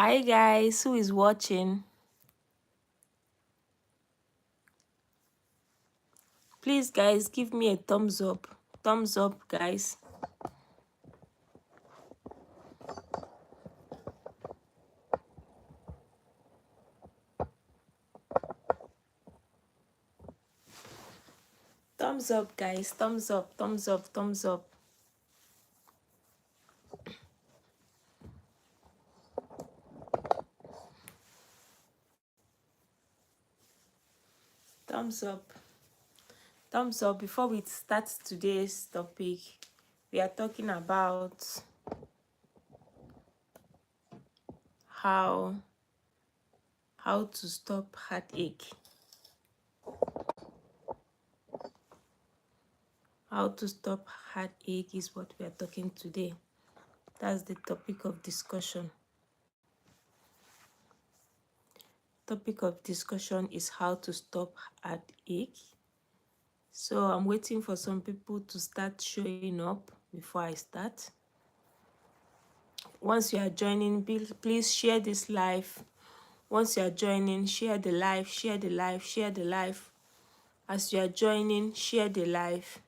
Hi guys, who is watching? Please guys, give me a thumbs up. Thumbs up, guys. Thumbs up, guys. Thumbs up, thumbs up, thumbs up. Thumbs up. Thumbs up. Before we start today's topic, we are talking about how to stop heartache. How to stop heartache is what we are talking today. That's the topic of discussion. Topic of discussion is how to stop heartache. So I'm waiting for some people to start showing up before I start. Once you are joining, please share this live. Once you are joining, share the live, share the live, share the live. As you are joining, share the live.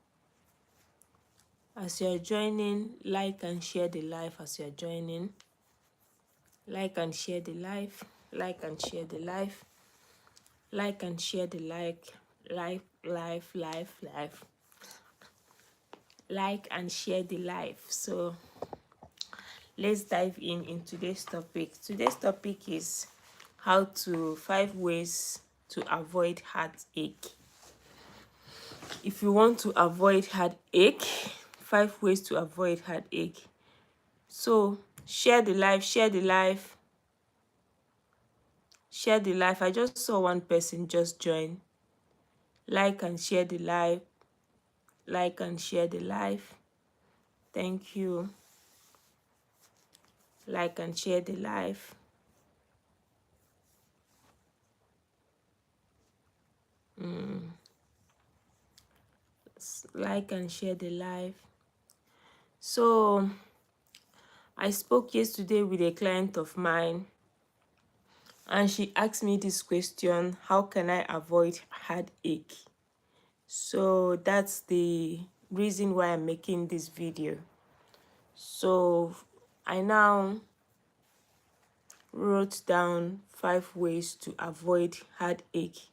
As you are joining, like and share the live as you are joining. Like and share the live. Like and share the live. Like and share the live. Live. Like and share the live. So let's dive in today's topic. Today's topic is 5 ways to avoid heartache. If you want to avoid heartache, 5 ways to avoid heartache. So share the live, share the live, share the live. I just saw one person just join. Like and share the live. Like and share the live. Thank you. Like and share the live. Like and share the live. So I spoke yesterday with a client of mine, and she asked me this question: how can I avoid heartache? So that's the reason why I'm making this video. So I now wrote down 5 ways to avoid heartache.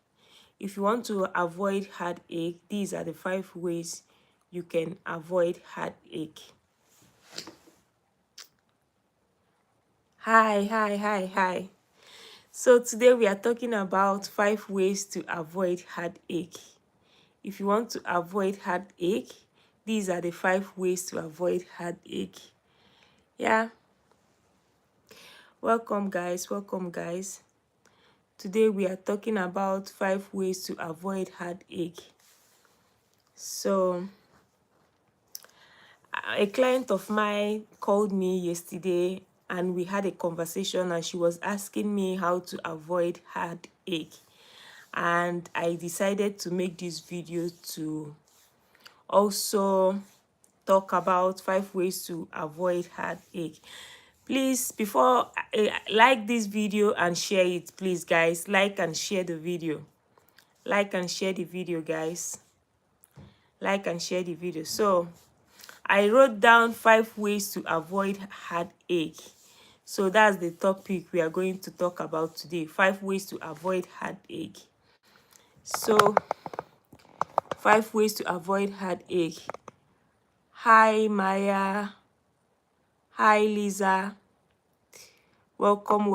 If you want to avoid heartache, these are the 5 ways you can avoid heartache. Hi. So today we are talking about 5 ways to avoid heartache. If you want to avoid heartache, these are the 5 ways to avoid heartache. Yeah. Welcome guys. Today we are talking about 5 ways to avoid heartache. So a client of mine called me yesterday and we had a conversation, and she was asking me how to avoid heartache. And I decided to make this video to also talk about 5 ways to avoid heartache. Please, before like this video and share it, please guys, like and share the video. Like and share the video, guys. Like and share the video. So I wrote down 5 ways to avoid heartache. So that's the topic we are going to talk about today. 5 ways to avoid heartache. So 5 ways to avoid heartache. Hi Maya. Hi Lisa. Welcome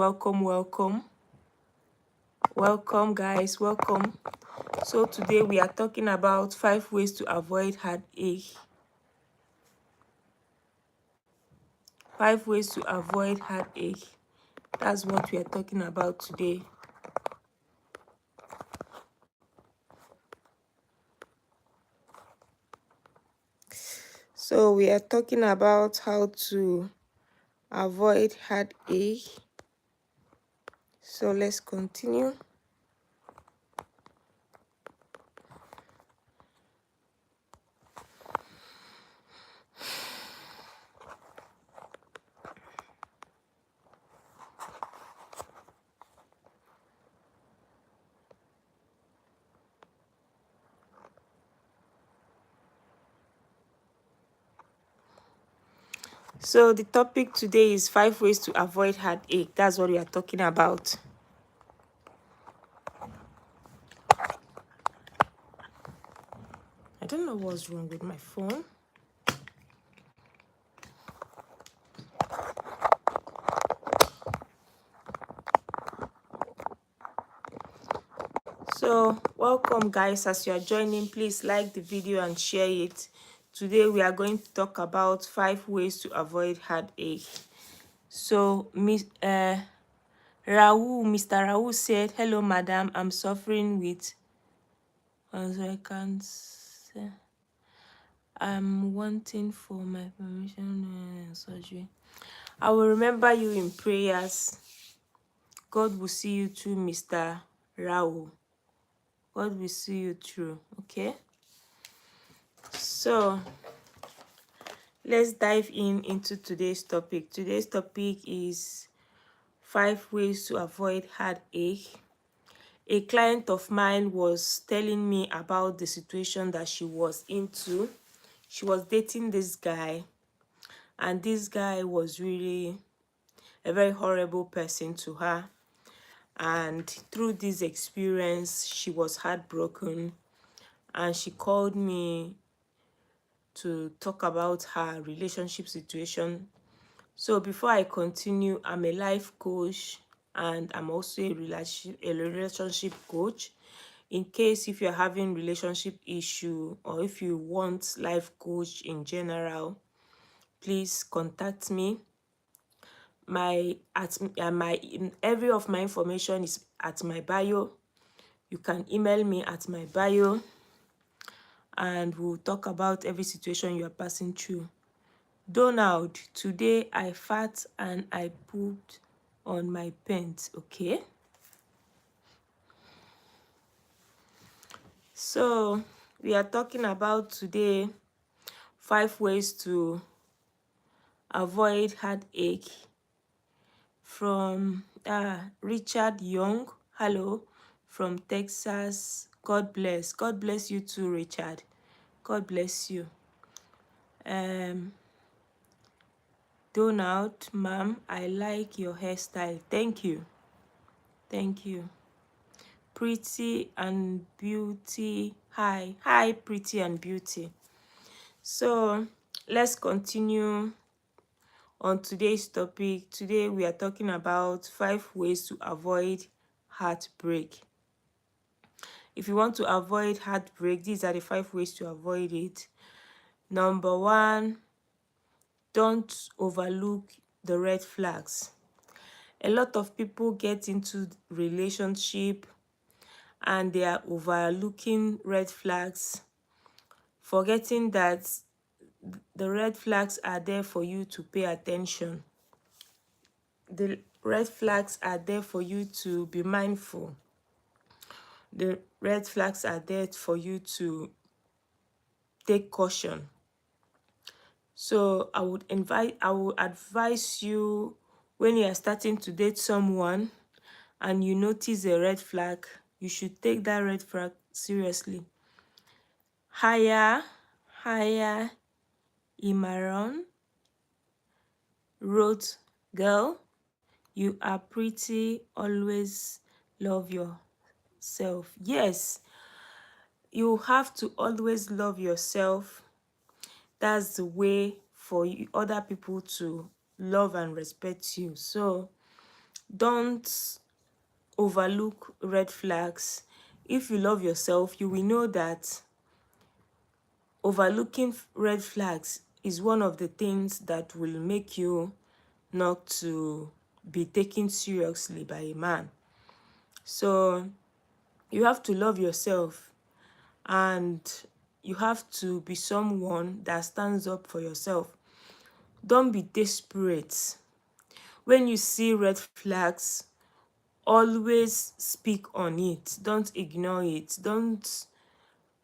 guys, welcome. So today we are talking about 5 ways to avoid heartache. 5 ways to avoid heartache. That's what we are talking about today. So we are talking about how to avoid heartache. So let's continue. So the topic today is 5 ways to avoid heartache. That's what we are talking about. I don't know what's wrong with my phone. So welcome guys. As you are joining, please like the video and share it. Today we are going to talk about 5 ways to avoid heartache. So Mr. Raul said, "Hello madam, I'm suffering with I can't say. I'm wanting for my permission surgery. I will remember you in prayers. God will see you through, Mr. Raul. God will see you through." Okay, so let's dive into today's topic. Today's topic is 5 ways to avoid heartache. A client of mine was telling me about the situation that she was into. She was dating this guy, and this guy was really a very horrible person to her. And through this experience, she was heartbroken, and she called me to talk about her relationship situation. So before I continue, I'm a life coach and I'm also a relationship coach. In case if you're having relationship issue or if you want life coach in general, please contact me. Every of my information is at my bio. You can email me at my bio and we'll talk about every situation you are passing through. Donald, today I fart and I pooped on my pants. Okay, so we are talking about today 5 ways to avoid heartache from Richard Young. Hello, from Texas. God bless. God bless you too, Richard. God bless you. Donald, ma'am, I like your hairstyle. Thank you. Thank you. Pretty and Beauty. Hi, Pretty and Beauty. So let's continue on today's topic. Today we are talking about 5 ways to avoid heartbreak. If you want to avoid heartbreak, these are the 5 ways to avoid it. Number 1, don't overlook the red flags. A lot of people get into relationship and they are overlooking red flags, forgetting that the red flags are there for you to pay attention. The red flags are there for you to be mindful. The red flags are there for you to take caution. So I would advise you, when you are starting to date someone and you notice a red flag, you should take that red flag seriously. Higher Imaron wrote, "Girl, you are pretty, always love yourself." Yes, you have to always love yourself. That's the way for other people to love and respect you. So don't overlook red flags. If you love yourself, you will know that overlooking red flags is one of the things that will make you not to be taken seriously by a man. So you have to love yourself and you have to be someone that stands up for yourself. Don't be desperate. When you see red flags, always speak on it. Don't ignore it. Don't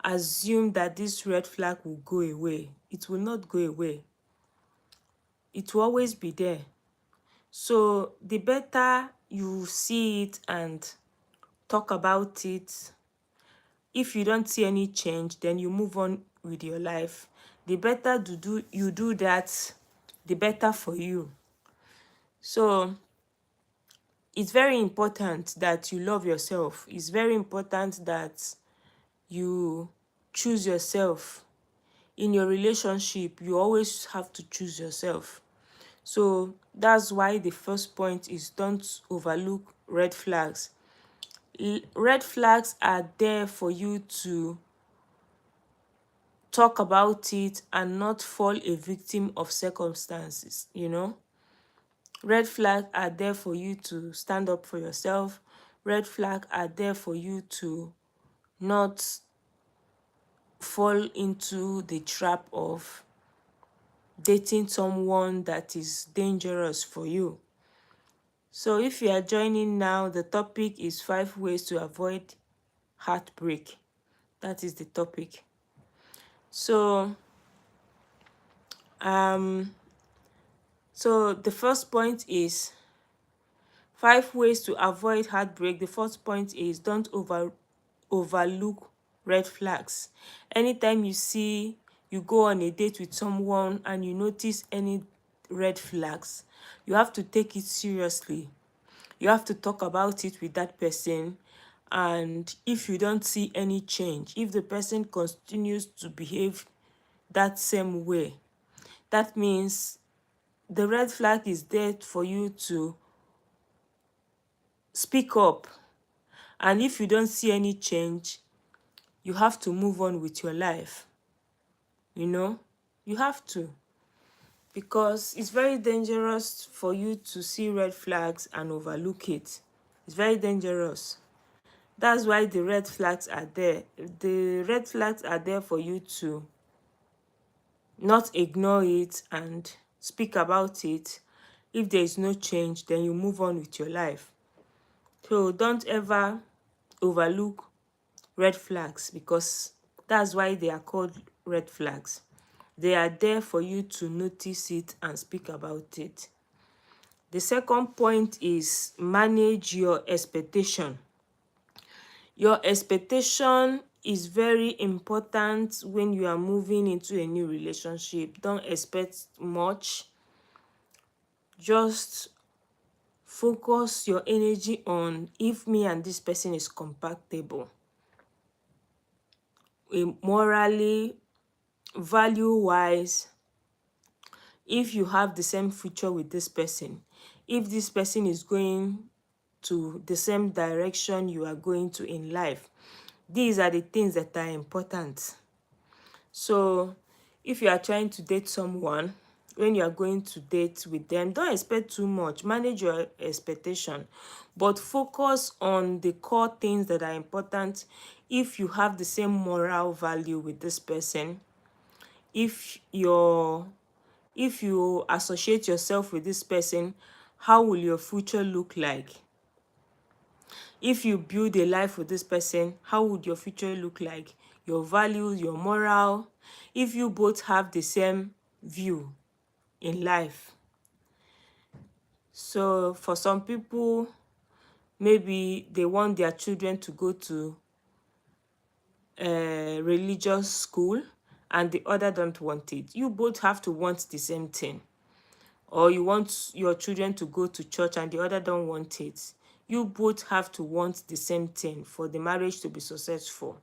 assume that this red flag will go away. It will not go away. It will always be there. So the better you see it and talk about it, if you don't see any change, then you move on with your life. The better you do that, the better for you. So it's very important that you love yourself. It's very important that you choose yourself. In your relationship, you always have to choose yourself. So that's why the first point is don't overlook red flags. Red flags are there for you to talk about it and not fall a victim of circumstances, you know. Red flags are there for you to stand up for yourself. Red flags are there for you to not fall into the trap of dating someone that is dangerous for you. So if you are joining now, the topic is 5 ways to avoid heartbreak. That is the topic. So the first point is 5 ways to avoid heartbreak. The first point is don't overlook red flags. Anytime you go on a date with someone and you notice any red flags, you have to take it seriously. You have to talk about it with that person. And if you don't see any change, if the person continues to behave that same way, that means the red flag is there for you to speak up. And if you don't see any change, you have to move on with your life. You know, you have to. Because it's very dangerous for you to see red flags and overlook it. It's very dangerous. That's why the red flags are there. The red flags are there for you to not ignore it and speak about it. If there is no change, then you move on with your life. So don't ever overlook red flags, because that's why they are called red flags. They are there for you to notice it and speak about it. The second point is manage your expectation. Your expectation is very important when you are moving into a new relationship. Don't expect much. Just focus your energy on if me and this person is compatible. Morally, value-wise, if you have the same future with this person, if this person is going to the same direction you are going to in life, these are the things that are important. So if you are trying to date someone, when you are going to date with them, don't expect too much. Manage your expectation, but focus on the core things that are important. If you have the same moral value with this person, if you associate yourself with this person, how will your future look like? If you build a life with this person, how would your future look like? Your values, your moral, if you both have the same view in life. So for some people, maybe they want their children to go to a religious school and the other don't want it. You both have to want the same thing. Or you want your children to go to church and the other don't want it. You both have to want the same thing for the marriage to be successful.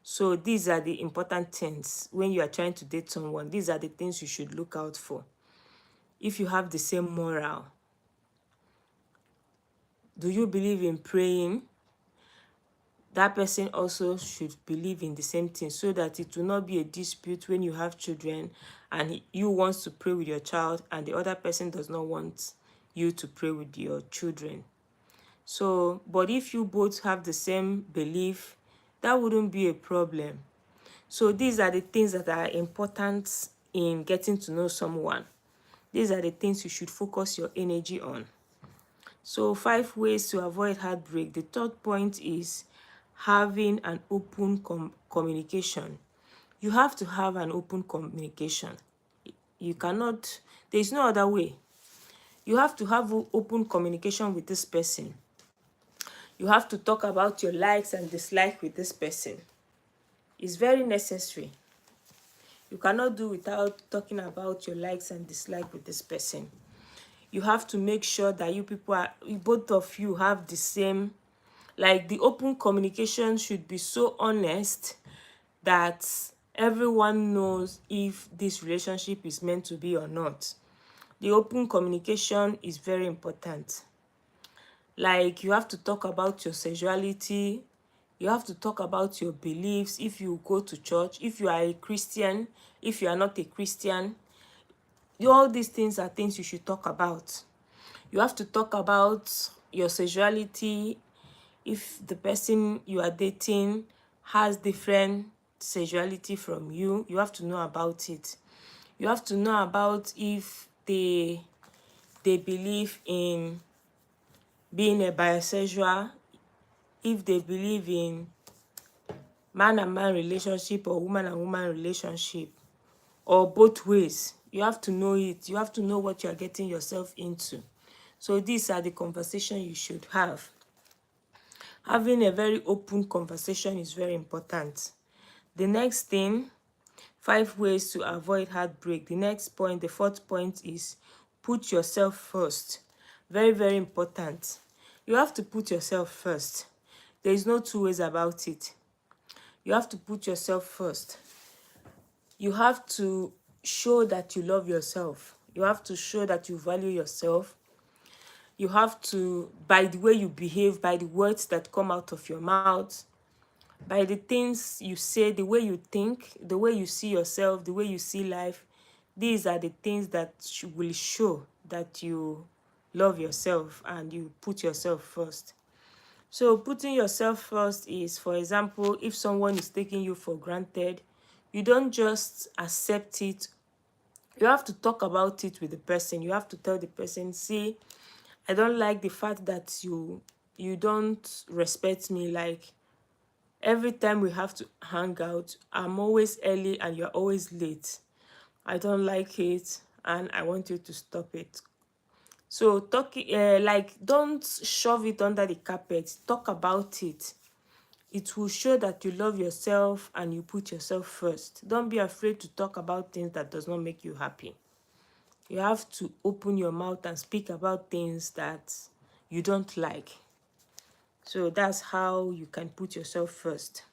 So these are the important things when you are trying to date someone. These are the things you should look out for. If you have the same moral, do you believe in praying? That person also should believe in the same thing, so that it will not be a dispute when you have children and you want to pray with your child and the other person does not want you to pray with your children. So, but if you both have the same belief, that wouldn't be a problem. So these are the things that are important in getting to know someone. These are the things you should focus your energy on. So 5 ways to avoid heartbreak. The third point is having an open communication. You have to have an open communication. You cannot, there is no other way. You have to have open communication with this person. You have to talk about your likes and dislikes with this person. It's very necessary. You cannot do without talking about your likes and dislikes with this person. You have to make sure that you people are, both of you have the same, like the open communication should be so honest that everyone knows if this relationship is meant to be or not. The open communication is very important. Like, you have to talk about your sexuality, you have to talk about your beliefs, if you go to church, if you are a Christian, if you are not a Christian. All these things are things you should talk about. You have to talk about your sexuality. If the person you are dating has different sexuality from you, you have to know about it. You have to know about if they believe in being a bisexual, if they believe in man and man relationship or woman and woman relationship, or both ways. You have to know it. You have to know what you are getting yourself into. So these are the conversations you should have. Having a very open conversation is very important. The next thing, 5 ways to avoid heartbreak. The next point, the 4th point, is put yourself first. Very, very important. You have to put yourself first. There is no two ways about it. You have to put yourself first. You have to show that you love yourself. You have to show that you value yourself. You have to, by the way you behave, by the words that come out of your mouth, by the things you say, the way you think, the way you see yourself, the way you see life. These are the things that will show that you love yourself and you put yourself first. So putting yourself first is, for example, if someone is taking you for granted, you don't just accept it. You have to talk about it with the person. You have to tell the person, see, I don't like the fact that you don't respect me. Like, every time we have to hang out, I'm always early and you're always late. I don't like it and I want you to stop it. So talk, like, don't shove it under the carpet. Talk about it. It will show that you love yourself and you put yourself first. Don't be afraid to talk about things that does not make you happy. You have to open your mouth and speak about things that you don't like. So that's how you can put yourself first.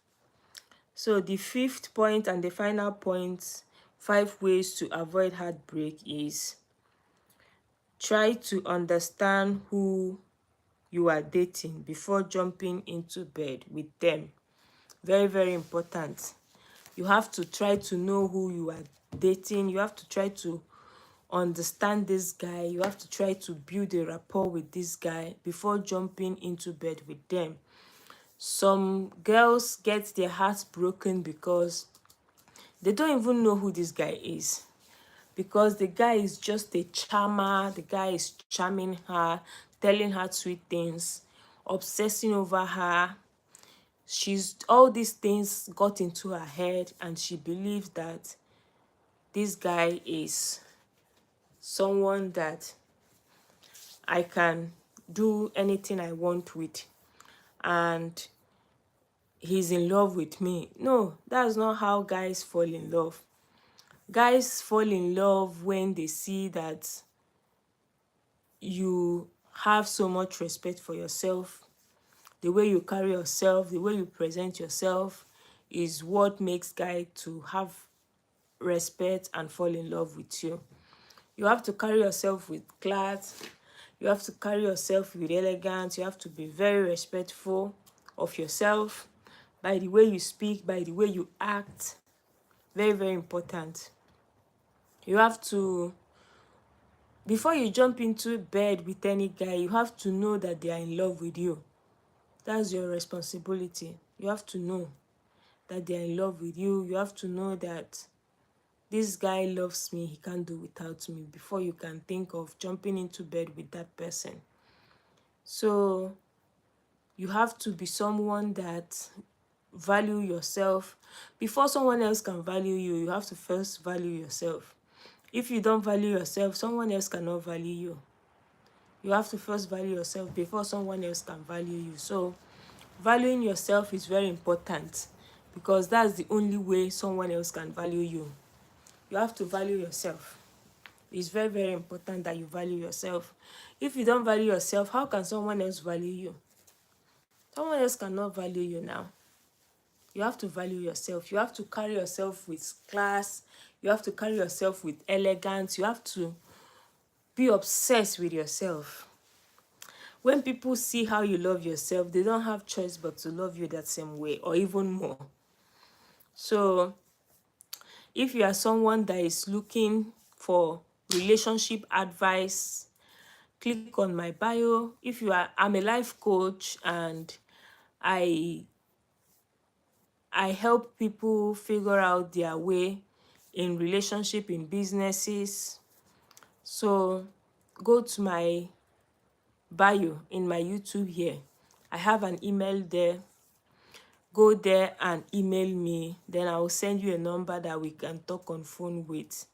So the 5th point and the final point, 5 ways to avoid heartbreak, is try to understand who you are dating before jumping into bed with them. Very, very important. You have to try to know who you are dating. You have to try to understand this guy. You have to try to build a rapport with this guy before jumping into bed with them. Some girls get their hearts broken because they don't even know who this guy is. Because the guy is just a charmer, the guy is charming her, telling her sweet things, obsessing over her. All these things got into her head and she believes that this guy is someone that I can do anything I want with and he's in love with me. No, that's not how guys fall in love. Guys fall in love when they see that you have so much respect for yourself. The way you carry yourself, the way you present yourself is what makes guys to have respect and fall in love with you. You have to carry yourself with class. You have to carry yourself with elegance. You have to be very respectful of yourself by the way you speak, by the way you act. Very, very important. You have to, before you jump into bed with any guy, you have to know that they are in love with you. That's your responsibility. You have to know that they are in love with you. You have to know that this guy loves me, he can't do without me, before you can think of jumping into bed with that person. So you have to be someone that value yourself. Before someone else can value you, you have to first value yourself. If you don't value yourself, someone else cannot value you. You have to first value yourself before someone else can value you. So valuing yourself is very important because that's the only way someone else can value you. You have to value yourself. It's very, very important that you value yourself. If you don't value yourself, how can someone else value you? Someone else cannot value you now. You have to value yourself. You have to carry yourself with class. You have to carry yourself with elegance. You have to be obsessed with yourself. When people see how you love yourself, they don't have choice but to love you that same way or even more. So if you are someone that is looking for relationship advice, click on my bio. If you are, I'm a life coach, and I help people figure out their way in relationship, in businesses. So go to my bio in my YouTube here. I have an email there. Go there and email me. Then I will send you a number that we can talk on phone with.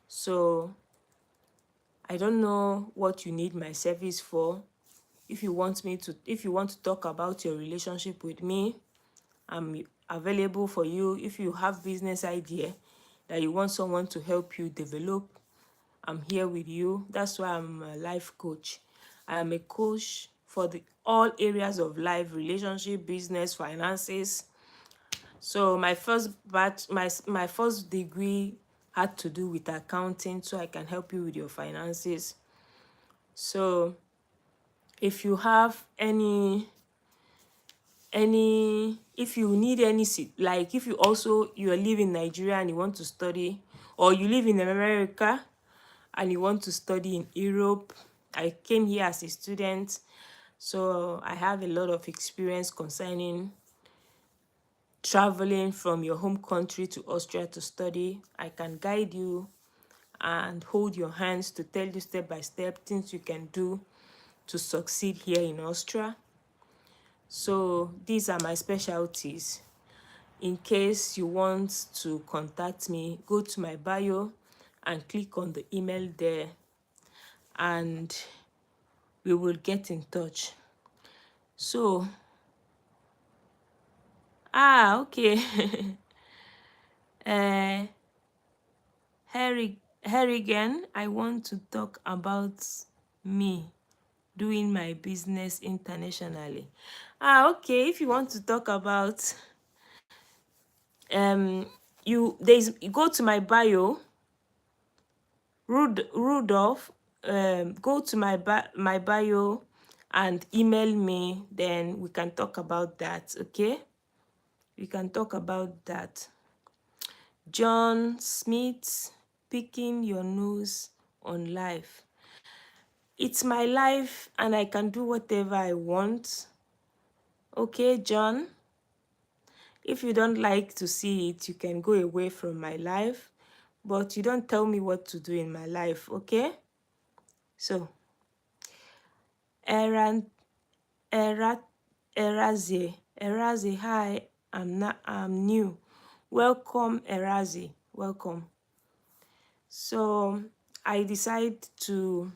So I don't know what you need my service for. If you want to talk about your relationship with me, I'm available for you. If you have business idea that you want someone to help you develop, I'm here with you. That's why I'm a life coach. I am a coach for all areas of life: relationship, business, finances. So my first my first degree had to do with accounting, so I can help you with your finances. So if you have if you need any, like if you live in Nigeria and you want to study, or you live in America and you want to study in Europe. I came here as a student, so I have a lot of experience concerning traveling from your home country to Austria to study. I can guide you and hold your hands to tell you step by step things you can do to succeed here in Austria. So these are my specialties. In case you want to contact me, go to my bio and click on the email there, and we will get in touch. So okay. Harrigan, I want to talk about me doing my business internationally. Okay. If you want to talk about you go to my bio, Rudolph. Go to my bio and email me, then we can talk about that. Okay, we can talk about that. John Smith, picking your nose on life. It's my life and I can do whatever I want. Okay, John, if you don't like to see it, you can go away from my life, but you don't tell me what to do in my life. Okay, so 𝕮𝖆𝖈𝖍, hi, I'm new. Welcome, 𝕮𝖆𝖍, welcome. So I decide to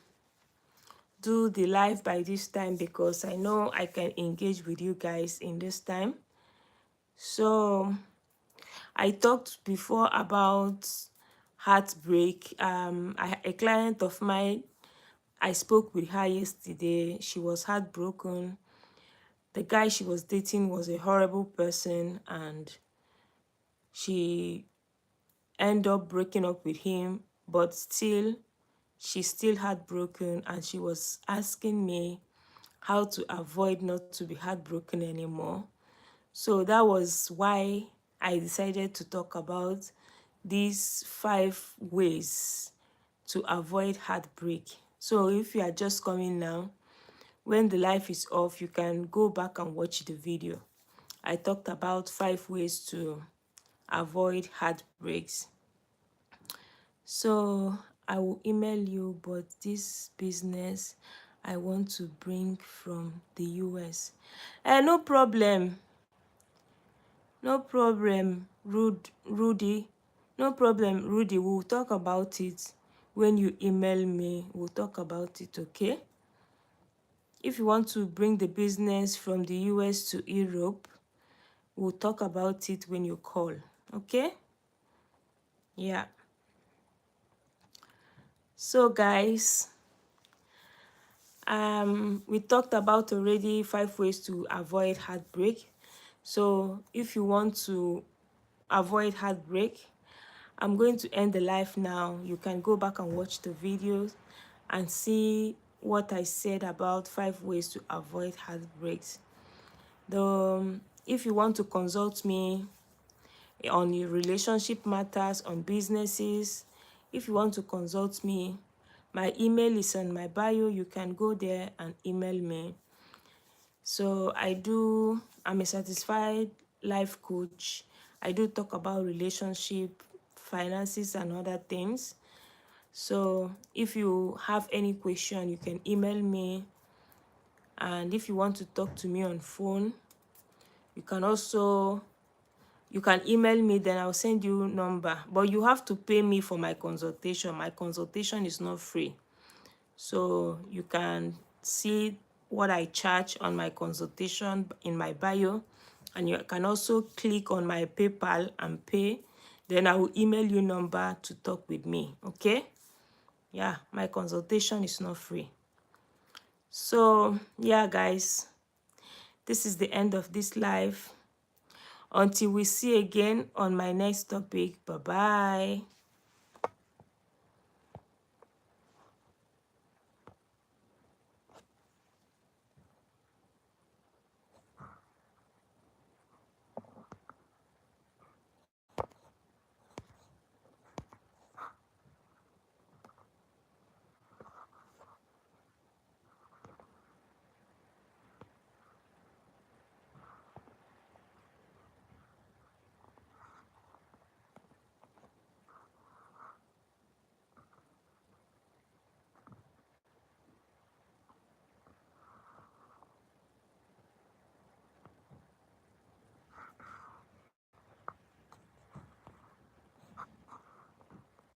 do the live by this time because I know I can engage with you guys in this time. So I talked before about heartbreak. A client of mine, I spoke with her yesterday. She was heartbroken. The guy she was dating was a horrible person, and she ended up breaking up with him, but she's still heartbroken, and she was asking me how to avoid not to be heartbroken anymore. So that was why I decided to talk about these 5 ways to avoid heartbreak. So if you are just coming now, when the live is off, you can go back and watch the video. I talked about 5 ways to avoid heartbreaks. So I will email you, but this business I want to bring from the US. No problem. No problem, Rudy. No problem, Rudy. We'll talk about it when you email me. We'll talk about it, okay? If you want to bring the business from the US to Europe, we'll talk about it when you call, okay? Yeah. So guys, we talked about already 5 ways to avoid heartbreak. So if you want to avoid heartbreak, I'm going to end the live now. You can go back and watch the videos and see what I said about 5 ways to avoid heartbreaks. If you want to consult me on your relationship matters, on businesses, if you want to consult me, my email is on my bio. You can go there and email me. So I'm a certified life coach. I do talk about relationship, finances, and other things. So if you have any question, you can email me. And if you want to talk to me on phone, you can email me, then I'll send you number. But you have to pay me for my consultation. My consultation is not free. So you can see what I charge on my consultation in my bio. And you can also click on my PayPal and pay. Then I will email you number to talk with me. Okay? Yeah, my consultation is not free. So yeah, guys, this is the end of this live. Until we see again on my next topic. Bye-bye.